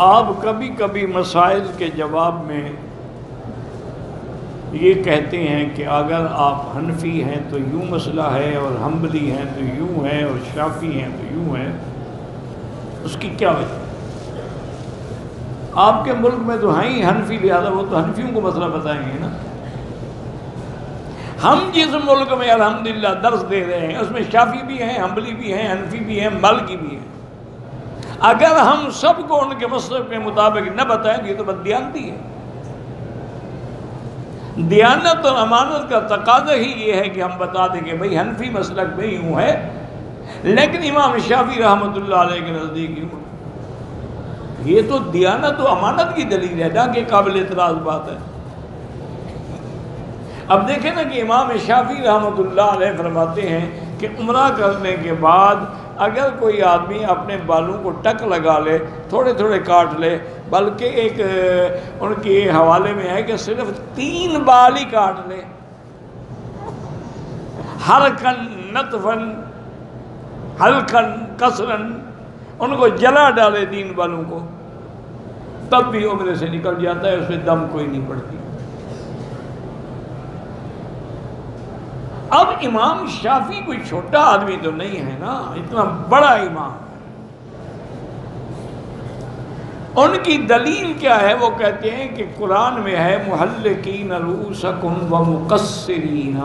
آپ کبھی کبھی مسائل کے جواب میں یہ کہتے ہیں کہ اگر آپ حنفی ہیں تو یوں مسئلہ ہے، اور حنبلی ہیں تو یوں ہے، اور شافعی ہیں تو یوں ہے، اس کی کیا وجہ؟ آپ کے ملک میں تو ہیں ہی حنفی، لہذا وہ تو حنفیوں کو مسئلہ بتائیں گے نا۔ ہم جس ملک میں الحمدللہ درس دے رہے ہیں اس میں شافعی بھی ہیں، حنبلی بھی ہیں، حنفی بھی ہیں، مالکی بھی ہیں۔ اگر ہم سب کو ان کے مسلک کے مطابق نہ بتائیں گے تو بددیانتی ہے۔ دیانت اور امانت کا تقاضا ہی یہ ہے کہ ہم بتا دیں کہ بھئی حنفی مسلک میں یوں ہے، لیکن امام شافعی رحمۃ اللہ علیہ کے نزدیک یوں ہے۔ یہ تو دیانت و امانت کی دلیل ہے، نہ کہ قابل اعتراض بات ہے۔ اب دیکھیں نا کہ امام شافعی رحمۃ اللہ علیہ فرماتے ہیں کہ عمرہ کرنے کے بعد اگر کوئی آدمی اپنے بالوں کو ٹک لگا لے، تھوڑے تھوڑے کاٹ لے، بلکہ ایک ان کے حوالے میں ہے کہ صرف 3 بال ہی کاٹ لے، حرکن نطفن حلقن کسرن، ان کو جلا ڈالے 3 بالوں کو، تب بھی عمرے سے نکل جاتا ہے، اس میں دم کوئی نہیں پڑتی۔ اب امام شافعی کوئی چھوٹا آدمی تو نہیں ہے نا، اتنا بڑا امام۔ ان کی دلیل کیا ہے؟ وہ کہتے ہیں کہ قرآن میں ہے محلقین رؤوسکم ومقصرین،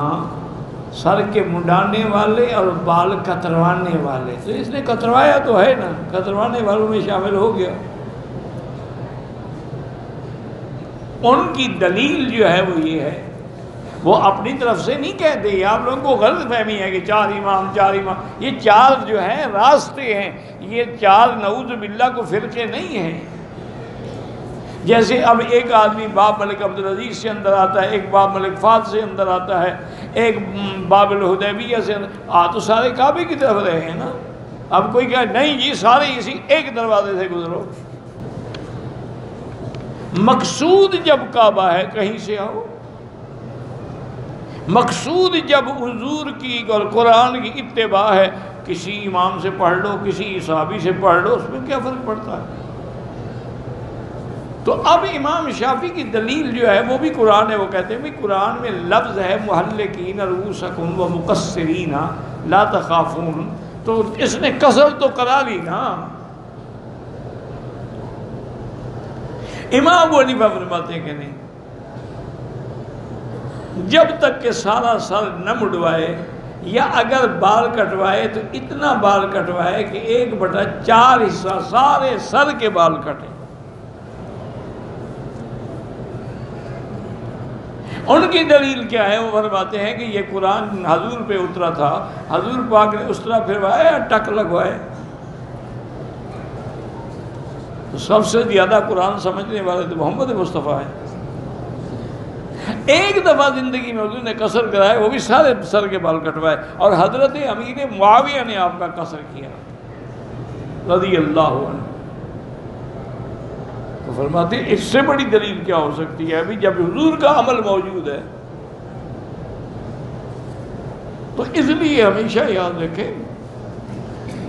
سر کے منڈانے والے اور بال کتروانے والے۔ تو اس نے کتروایا تو ہے نا، کتروانے والوں میں شامل ہو گیا۔ ان کی دلیل جو ہے وہ یہ ہے، وہ اپنی طرف سے نہیں کہتے، یہ آپ لوگوں کو غلط فہمی ہے کہ 4 امام 4 امام، یہ 4 جو ہیں راستے ہیں، یہ 4 نعوذ باللہ کو فرقے نہیں ہیں۔ جیسے اب ایک آدمی باب ملک عبدالعزیز سے اندر آتا ہے، ایک باب ملک فہد سے اندر آتا ہے، ایک باب الحدیبیہ سے اندر تو سارے کعبے کی طرف رہے ہیں نا۔ اب کوئی کہے نہیں جی سارے اسی ایک دروازے سے گزرو۔ مقصود جب کعبہ ہے کہیں سے آؤ، مقصود جب حضور کی اور قرآن کی اتباع ہے، کسی امام سے پڑھ لو، کسی صحابی سے پڑھ لو، اس میں کیا فرق پڑتا ہے؟ تو اب امام شافعی کی دلیل جو ہے وہ بھی قرآن ہے۔ وہ کہتے ہیں بھی قرآن میں لفظ ہے محلقین رؤوسکم ومقصرین لا تخافون، تو اس نے قصر تو کرا لی نا۔ امام ابو حنیفہ فرماتے ہیں کہ نہیں، جب تک کہ سارا سر نہ مڈوائے، یا اگر بال کٹوائے تو اتنا بال کٹوائے کہ 1/4 حصہ سارے سر کے بال کٹے۔ ان کی دلیل کیا ہے؟ وہ فرماتے ہیں کہ یہ قرآن حضور پہ اترا تھا، حضور پاک نے اس طرح پھروایا، ٹک لگوائے۔ تو سب سے زیادہ قرآن سمجھنے والے تو محمد مصطفیٰ ہیں۔ ایک دفعہ زندگی میں حضور نے قصر کرائے، وہ بھی سارے سر کے بال کٹوائے، اور حضرت امیر معاویہ نے آپ کا قصر کیا رضی اللہ عنہ۔ تو فرماتے ہیں اس سے بڑی دلیل کیا ہو سکتی ہے؟ ابھی جب حضور کا عمل موجود ہے تو اس لیے ہمیشہ یاد رکھیں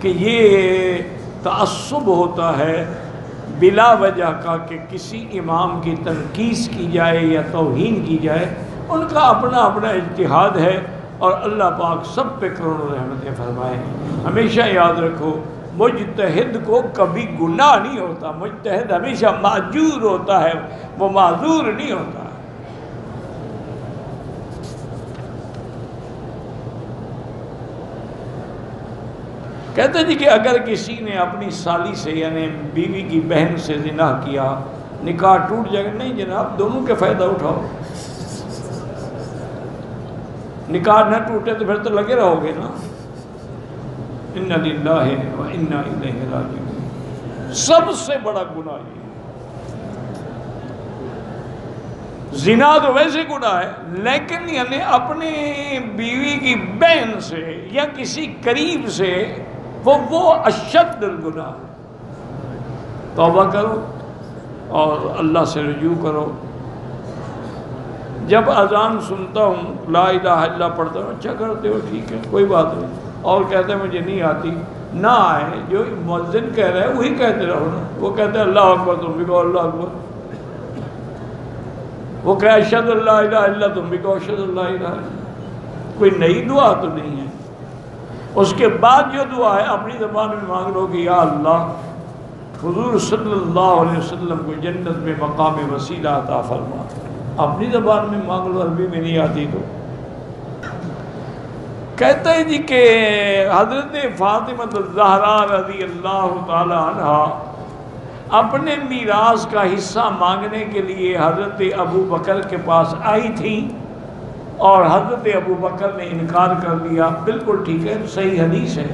کہ یہ تعصب ہوتا ہے بلا وجہ کا، کہ کسی امام کی تنقیص کی جائے یا توہین کی جائے۔ ان کا اپنا اپنا اجتہاد ہے، اور اللہ پاک سب پہ کروڑوں رحمتیں فرمائے۔ ہمیشہ یاد رکھو مجتہد کو کبھی گناہ نہیں ہوتا، مجتہد ہمیشہ معذور ہوتا ہے، وہ معذور نہیں ہوتا۔ کہتے جی کہ اگر کسی نے اپنی سالی سے یعنی بیوی کی بہن سے زنا کیا، نکاح ٹوٹ جائے گا؟ نہیں جناب، دونوں کے فائدہ اٹھاؤ۔ نکاح نہ ٹوٹے تو پھر تو لگے رہو گے نا۔ اِنَّ لِلَّهِ وَإِنَّا إِلَيْهِ رَاجِعُونَ۔ سب سے بڑا گناہ یہ زنا تو ویسے گناہ ہے، لیکن یعنی اپنے بیوی کی بہن سے یا کسی قریب سے وہ اشد الگناہ۔ توبہ کرو اور اللہ سے رجوع کرو۔ جب اذان سنتا ہوں لا الہ الا اللہ پڑھتا ہوں، اچھا کرتے ہو ٹھیک ہے کوئی بات نہیں، اور کہتے ہیں مجھے نہیں آتی، نہ آئے، جو مؤذن کہہ رہا ہے وہی کہتے رہو نا۔ وہ کہتے ہیں اللہ اکبر، تم بھی کہو اللہ اکبر۔ وہ کہے اشہد اللہ الہ الا، تم بھی کہو اشہد اللہ الہ الا۔ کوئی نئی دعا تو نہیں ہے۔ اس کے بعد جو دعا ہے اپنی زبان میں مانگ لو کہ یا اللہ حضور صلی اللہ علیہ وسلم کو جنت میں مقام وسیلہ عطا فرما۔ اپنی زبان میں مانگ لو، عربی میں نہیں آتی تو۔ کہتا ہے جی کہ حضرت فاطمہ الزہرا رضی اللہ تعالی عنہ اپنے میراث کا حصہ مانگنے کے لیے حضرت ابو بکر کے پاس آئی تھی، اور حضرت ابو بکر نے انکار کر دیا۔ بالکل ٹھیک ہے، صحیح حدیث ہے۔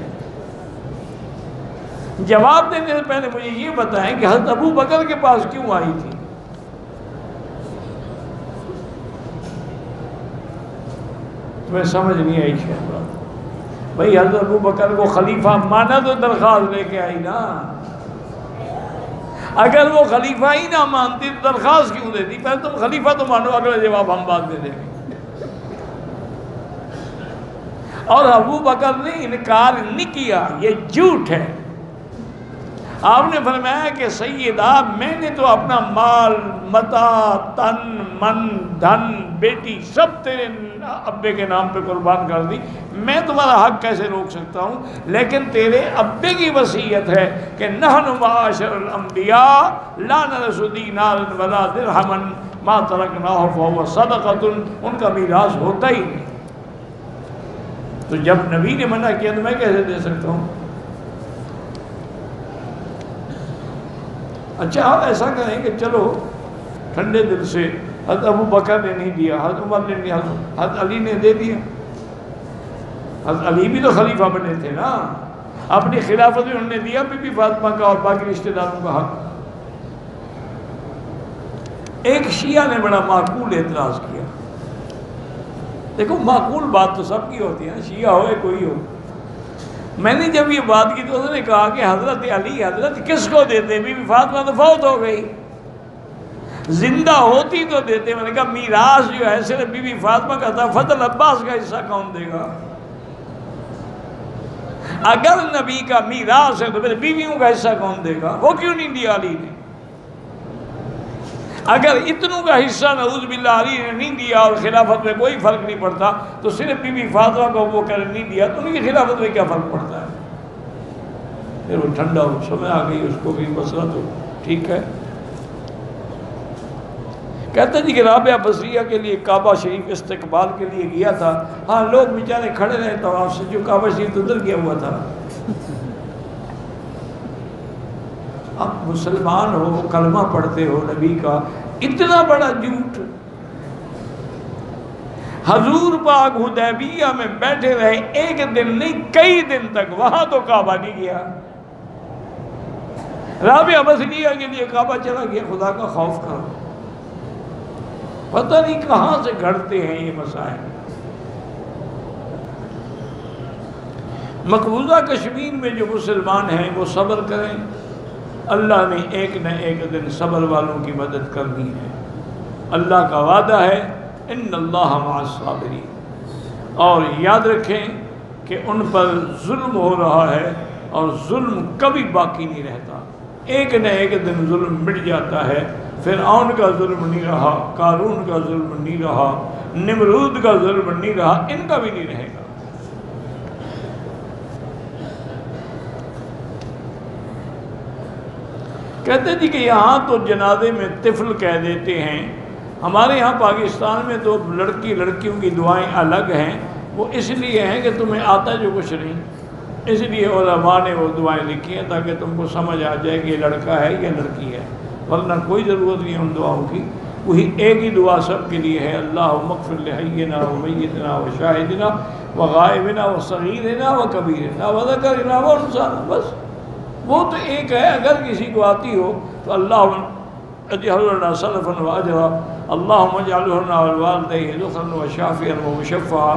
جواب دینے سے پہلے مجھے یہ بتائیں کہ حضرت ابو بکر کے پاس کیوں آئی تھی؟ تمہیں سمجھ نہیں آئی شاید بات؟ بھائی حضرت ابو بکر کو خلیفہ مانا تو درخواست لے کے آئی نا۔ اگر وہ خلیفہ ہی نہ مانتی تو درخواست کیوں دیتی؟ پہلے تم خلیفہ تو مانو، اگلا جواب ہم بعد میں دیں گے۔ اور ابو بکر نے انکار نہیں کیا، یہ جھوٹ ہے۔ آپ نے فرمایا کہ سیدہ میں نے تو اپنا مال، متاع، تن، من، دھن، بیٹی سب تیرے ابے کے نام پہ قربان کر دی، میں تمہارا حق کیسے روک سکتا ہوں؟ لیکن تیرے ابے کی وصیت ہے کہ نحن معاشر الانبیاء لا نرث دینارا ولا درہما ما ترکناہ فہو صدقۃ، ان کا میراث ہوتا ہی نہیں۔ تو جب نبی نے منع کیا تو میں کیسے دے سکتا ہوں؟ اچھا آپ ایسا کریں کہ چلو ٹھنڈے دل سے، حضرت ابو بکر نے نہیں دیا، حضرت عمر نے نہیں، حضرت علی نے دے دیا۔ حضرت علی بھی تو خلیفہ بنے تھے نا، اپنی خلافت میں انہوں نے دیا بی بی فاطمہ کا اور باقی رشتہ داروں کا حق۔ ایک شیعہ نے بڑا معقول اعتراض کیا۔ دیکھو معقول بات تو سب کی ہوتی ہے، شیعہ ہو یا کوئی ہو۔ میں نے جب یہ بات کی تو انہوں نے کہا کہ حضرت علی حضرت کس کو دیتے؟ بی بی فاطمہ تو فوت ہو گئی، زندہ ہوتی تو دیتے۔ میں نے کہا میراث جو ہے صرف بی بی فاطمہ کا تھا، فضل عباس کا حصہ کون دے گا؟ اگر نبی کا میراث ہے تو پھر بیویوں کا حصہ کون دے گا؟ وہ کیوں نہیں دیا علی نے؟ اگر اتنوں کا حصہ نعوذ باللہ علی نے نہیں دیا اور خلافت میں کوئی فرق نہیں پڑتا، تو صرف بی بی فاطمہ کو وہ کر نہیں دیا تو ان کی خلافت میں کیا فرق پڑتا ہے؟ پھر وہ ٹھنڈا ہو، سمجھ آ گئی اس کو بھی مسئلہ تو ٹھیک ہے۔ کہتا جی کہ رابعہ بصریہ کے لیے کعبہ شریف استقبال کے لیے گیا تھا۔ ہاں لوگ بیچارے کھڑے رہے طواف سے، جو کعبہ شریف ادھر گیا ہوا تھا۔ اب مسلمان ہو، کلمہ پڑھتے ہو نبی کا، اتنا بڑا جھوٹ۔ حضور پاک حدیبیہ میں بیٹھے رہے، ایک دن نہیں کئی دن تک، وہاں تو کعبہ نہیں گیا۔ رابعہ بصریہ کے لیے کعبہ چلا گیا۔ خدا کا خوف کرو، پتہ نہیں کہاں سے گھڑتے ہیں یہ مسائل۔ مقبوضہ کشمیر میں جو مسلمان ہیں وہ صبر کریں، اللہ نے ایک نہ ایک دن صبر والوں کی مدد کرنی ہے۔ اللہ کا وعدہ ہے ان اللہ مع الصابرین۔ اور یاد رکھیں کہ ان پر ظلم ہو رہا ہے، اور ظلم کبھی باقی نہیں رہتا، ایک نہ ایک دن ظلم مٹ جاتا ہے۔ فرعون کا ظلم نہیں رہا، قارون کا ظلم نہیں رہا، نمرود کا ظلم نہیں رہا، ان کا بھی نہیں رہے گا۔ کہتے جی کہ یہاں تو جنازے میں طفل کہہ دیتے ہیں، ہمارے یہاں پاکستان میں تو لڑکیوں کی دعائیں الگ ہیں، وہ اس لیے ہیں کہ تمہیں آتا جو کچھ نہیں، اس لیے علماء نے وہ دعائیں لکھی ہیں تاکہ تم کو سمجھ آ جائے کہ یہ لڑکا ہے یا لڑکی ہے، ورنہ کوئی ضرورت نہیں ان دعاؤں کی۔ وہی ایک ہی دعا سب کے لیے ہے، اللہم اغفر لحینا و میتنا و شاہدنا و غائبنا و صغیرنا و کبیرنا و ذکرنا و انسانا، بس وہ تو ایک ہے۔ اگر کسی کو آتی ہو تو اللہم اجعل لنا سلفا و اجرا، اللہم اجعل لنا والوالدیہ ذخرا و شافعا و مشفعا،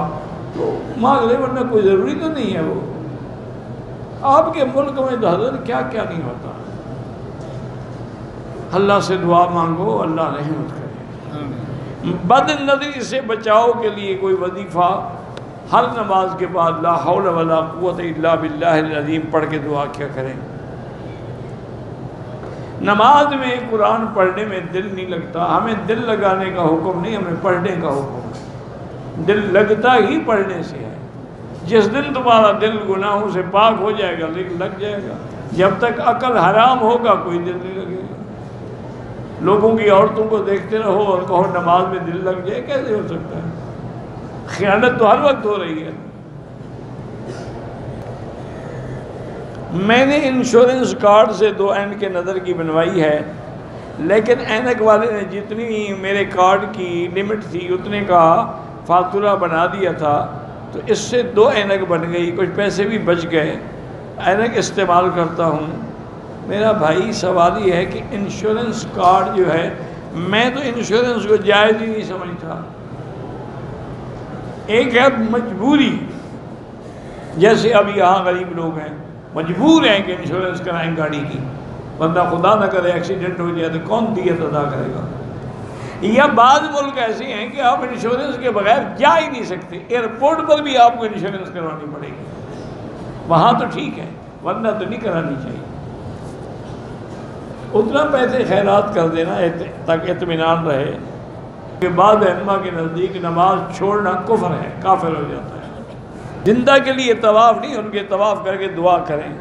تو مانگ لے، ورنہ کوئی ضروری تو نہیں ہے۔ وہ آپ کے ملک میں تو حضرت کیا کیا نہیں ہوتا۔ اللہ سے دعا مانگو، اللہ رحمت کرے۔ بد نظری سے بچاؤ کے لیے کوئی وظیفہ ہر نماز کے بعد لا حول ولا قوت الا باللہ العظیم پڑھ کے دعا کیا کریں۔ نماز میں قرآن پڑھنے میں دل نہیں لگتا، ہمیں دل لگانے کا حکم نہیں، ہمیں پڑھنے کا حکم ہے۔ دل لگتا ہی پڑھنے سے ہے۔ جس دن تمہارا دل گناہوں سے پاک ہو جائے گا لگ جائے گا۔ جب تک عقل حرام ہوگا کوئی دل نہیں لگے گا۔ لوگوں کی عورتوں کو دیکھتے رہو اور کہو نماز میں دل لگ جائے، کیسے ہو سکتا ہے؟ خیانت تو ہر وقت ہو رہی ہے۔ میں نے انشورنس کارڈ سے 2 اینک کے نظر کی بنوائی ہے، لیکن اینک والے نے جتنی میرے کارڈ کی لمٹ تھی اتنے کا فاتورہ بنا دیا تھا، تو اس سے 2 اینک بن گئی، کچھ پیسے بھی بچ گئے۔ اینک استعمال کرتا ہوں۔ میرا بھائی سوال یہ ہے کہ انشورنس کارڈ جو ہے، میں تو انشورنس کو جائز ہی نہیں سمجھتا۔ ایک ہے مجبوری، جیسے اب یہاں غریب لوگ ہیں مجبور ہیں کہ انشورنس کرائیں گاڑی کی، بندہ خدا نہ کرے ایکسیڈنٹ ہو جائے تو کون دیت ادا کرے گا؟ یا بعض ملک ایسے ہیں کہ آپ انشورنس کے بغیر جا ہی نہیں سکتے، ایئرپورٹ پر بھی آپ کو انشورنس کروانی پڑے گی۔ وہاں تو ٹھیک ہے، ورنہ تو نہیں کرانی چاہیے۔ اتنا پیسے خیرات کر دینا تاکہ اطمینان رہے۔ کہ بعض علماء کے نزدیک نماز چھوڑنا کفر ہے، کافر ہو جاتا ہے۔ زندہ کے لیے طواف نہیں، ان کے طواف کر کے دعا کریں۔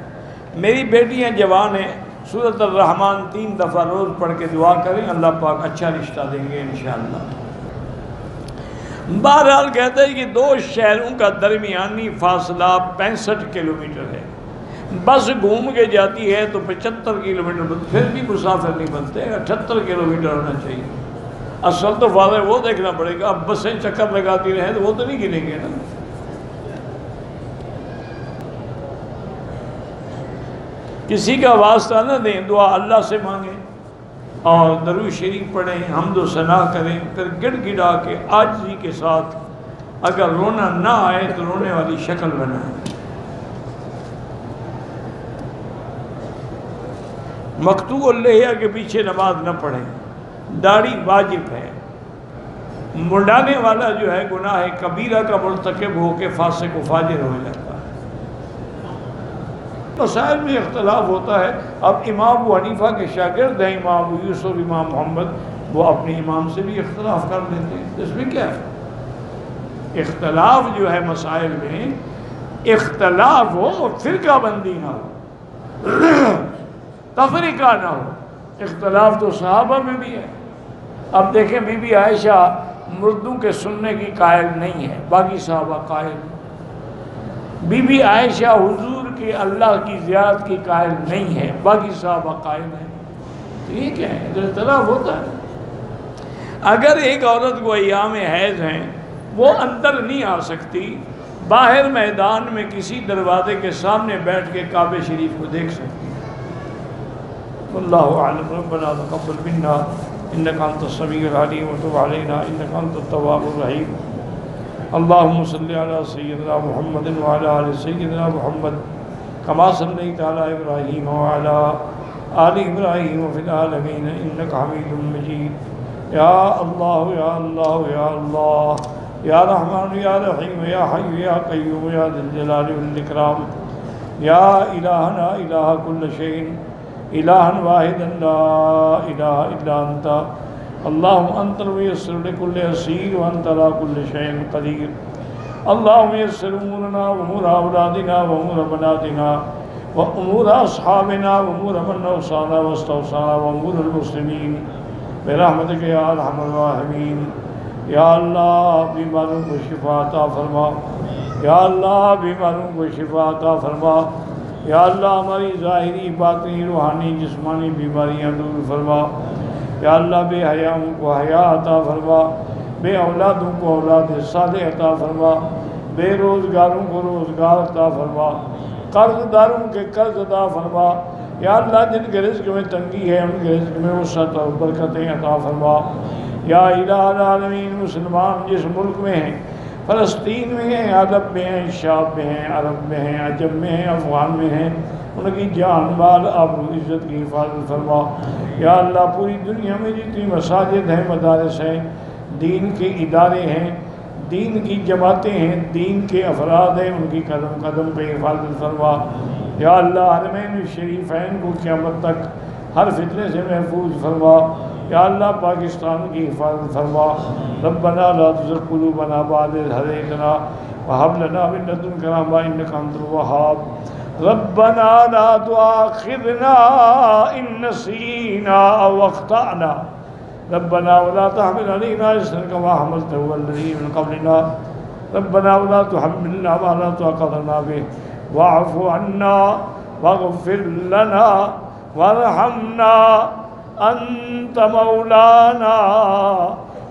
میری بیٹیاں جوان ہیں، سورۃ الرحمن 3 دفعہ روز پڑھ کے دعا کریں، اللہ پاک اچھا رشتہ دیں گے انشاءاللہ۔ بہرحال کہتے ہیں کہ 2 شہروں کا درمیانی فاصلہ 65 کلومیٹر ہے۔ بس گھوم کے جاتی ہے تو 75 کلومیٹر، پھر بھی مسافر نہیں بنتے، 78 کلومیٹر ہونا چاہیے۔ اصل تو فاصلہ وہ دیکھنا پڑے گا، اب بسیں چکر لگاتی رہیں تو وہ تو نہیں گنیں گے نا۔ کسی کا واسطہ نہ دیں، دعا اللہ سے مانگیں اور درود شریف پڑھیں، حمد و ثنا کریں، پھر گڑ گڑا کے عاجزی کے ساتھ اگر رونا نہ آئے تو رونے والی شکل بنائیں۔ مقطوع اللحیہ کے پیچھے نماز نہ پڑھیں، داڑھی واجب ہے۔ منڈانے والا جو ہے گناہ کبیرہ کا مرتکب ہو کے فاسق و فاجر ہو جاتا ہے۔ مسائل میں اختلاف ہوتا ہے۔ اب امام ابو حنیفہ کے شاگرد ہیں امام ابو یوسف، امام محمد، وہ اپنے امام سے بھی اختلاف کر لیتے ہیں، اس میں کیا ہے؟ اختلاف جو ہے مسائل میں، اختلاف ہو، فرقہ بندی نہ ہو، تفریقہ نہ ہو۔ اختلاف تو صحابہ میں بھی ہے۔ اب دیکھیں بی بی عائشہ مردوں کے سننے کی قائل نہیں ہے، باقی صحابہ قائل ہیں۔ بی بی عائشہ حضور کی اللہ کی زیارت کی قائل نہیں ہے، باقی صحابہ قائل ہیں۔ تو یہ کیا ہے؟ اختلاف ہوتا ہے۔ اگر ایک عورت کو ایام حیض ہیں، وہ اندر نہیں آ سکتی، باہر میدان میں کسی دروازے کے سامنے بیٹھ کے کعبہ شریف کو دیکھ سکتی ہے۔ واللہ اعلم۔ ربنا تقبل منا انک انت السمیع العلیم وتب علینا انک انت التواب الرحیم۔ اللہم صلی علی سیدنا محمد وعلی آل سیدنا محمد کما صلیت علی ابراہیم وعلی آل ابراہیم فی العالمین انک حمید مجید۔ یا اللہ یا اللہ یا اللہ یا رحمان یا رحیم یا حی یا قیوم یا ذی الجلال والاکرام یا الہنا الہ کل شیء الہا واحدا لا الہ الا انت اللہم انت الميسر لكل عسیر وانت على كل شيء قدیر۔ اللہم یسر امورنا وامور اولادنا وامور بناتنا وامور اصحابنا وامور من اوصانا واستوصانا وامور المسلمین برحمتک یا ارحم الراحمین۔ یا اللہ بیماروں کو شفا عطا فرما، یا اللہ بیماروں کو شفا عطا فرما، یا اللہ ہماری ظاہری باطنی روحانی جسمانی بیماریاں دور فرما، یا اللہ بے حیاؤں کو حیا عطا فرما، بے اولادوں کو اولاد صالح عطا فرما، بے روزگاروں کو روزگار عطا فرما، قرض داروں کے قرض عطا فرما، یا اللہ جن کے رزق میں تنگی ہے ان کے رزق میں وسعت اور برکتیں عطا فرما۔ یا الہ العالمین مسلمان جس ملک میں ہیں، فلسطین میں ہیں، عرب میں ہیں، شام میں ہیں، عرب میں ہیں، عجم میں ہیں، افغان میں ہیں، ان کی جان مال آبرو عزت کی حفاظت فرما۔ یا اللہ پوری دنیا میں جتنی مساجد ہیں، مدارس ہیں، دین کے ادارے ہیں، دین کی جماعتیں ہیں، دین کے افراد ہیں، ان کی قدم قدم پہ حفاظت فرما یا اللہ۔ حرمین شریفین کو قیامت تک ہر فتنے سے محفوظ فرما یا اللہ۔ پاکستان کی حفاظت فرما۔ ربنا لا تزغ قلوبنا بعد إذ هديتنا وهب لنا من لدنك رحمة إنك أنت الوهاب۔ ربنا لا تؤاخذنا إن نسينا أو أخطأنا ربنا ولا تحمل علينا إصرا كما حملته على الذين من قبلنا ربنا ولا تحملنا ما لا طاقة لنا به واعف عنا واغفر لنا وارحمنا أنت مولانا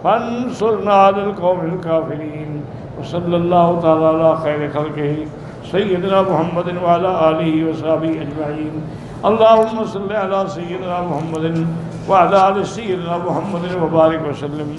فانصرنا على القوم الكافرين۔ وصلى الله تعالى على خير خلقه سيدنا محمد وعلى آله وصحبه أجمعين۔ اللهم صل على سيدنا محمد وعلى آل سيدنا محمد وبارك وسلم۔